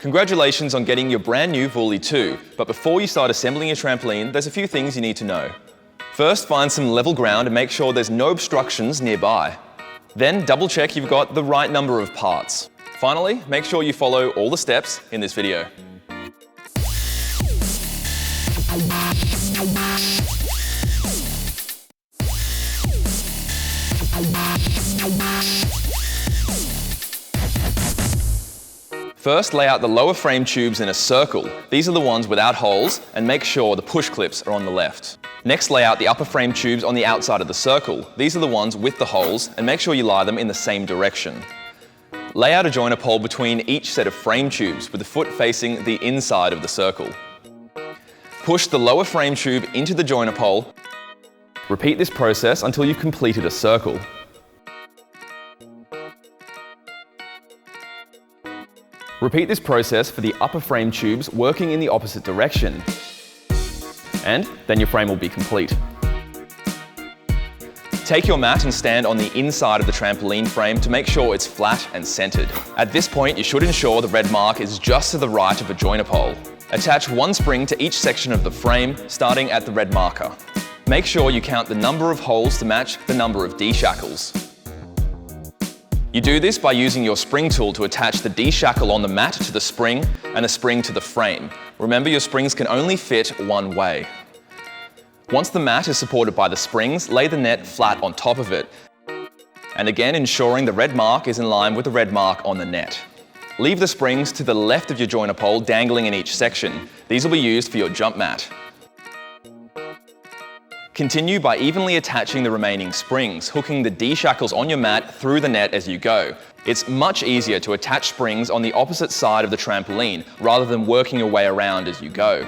Congratulations on getting your brand new Vuly2, but before you start assembling your trampoline, there's a few things you need to know. First, find some level ground and make sure there's no obstructions nearby. Then double check you've got the right number of parts. Finally, make sure you follow all the steps in this video. First, lay out the lower frame tubes in a circle. These are the ones without holes, and make sure the push clips are on the left. Next, lay out the upper frame tubes on the outside of the circle. These are the ones with the holes, and make sure you lie them in the same direction. Lay out a joiner pole between each set of frame tubes with the foot facing the inside of the circle. Push the lower frame tube into the joiner pole. Repeat this process until you've completed a circle. Repeat this process for the upper frame tubes working in the opposite direction. And then your frame will be complete. Take your mat and stand on the inside of the trampoline frame to make sure it's flat and centered. At this point, you should ensure the red mark is just to the right of a joiner pole. Attach one spring to each section of the frame, starting at the red marker. Make sure you count the number of holes to match the number of D-shackles. You do this by using your spring tool to attach the D-shackle on the mat to the spring and the spring to the frame. Remember, your springs can only fit one way. Once the mat is supported by the springs, lay the net flat on top of it. And again, ensuring the red mark is in line with the red mark on the net. Leave the springs to the left of your joiner pole dangling in each section. These will be used for your jump mat. Continue by evenly attaching the remaining springs, hooking the D-shackles on your mat through the net as you go. It's much easier to attach springs on the opposite side of the trampoline, rather than working your way around as you go.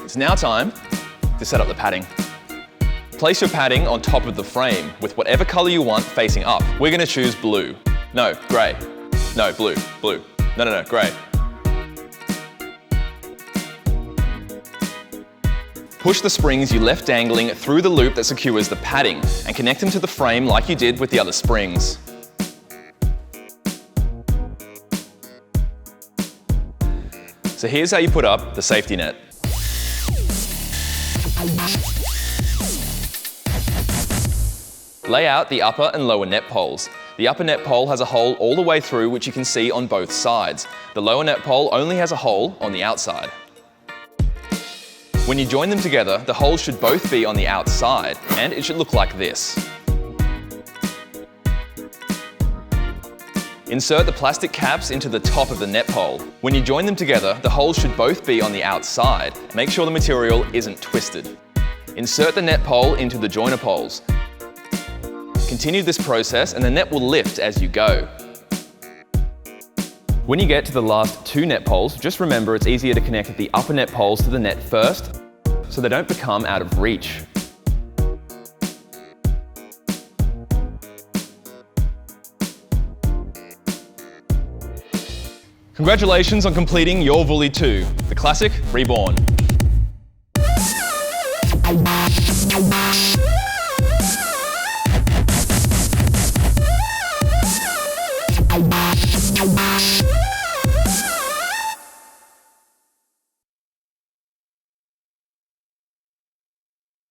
It's now time to set up the padding. Place your padding on top of the frame, with whatever color you want facing up. We're going to choose blue. No, gray. No, blue. Blue. No, gray. Push the springs you left dangling through the loop that secures the padding and connect them to the frame like you did with the other springs. So here's how you put up the safety net. Lay out the upper and lower net poles. The upper net pole has a hole all the way through, which you can see on both sides. The lower net pole only has a hole on the outside. When you join them together, the holes should both be on the outside, and it should look like this. Insert the plastic caps into the top of the net pole. When you join them together, the holes should both be on the outside. Make sure the material isn't twisted. Insert the net pole into the joiner poles. Continue this process and the net will lift as you go. When you get to the last two net poles, just remember it's easier to connect the upper net poles to the net first, so they don't become out of reach. Congratulations on completing your Vuly2, the classic reborn.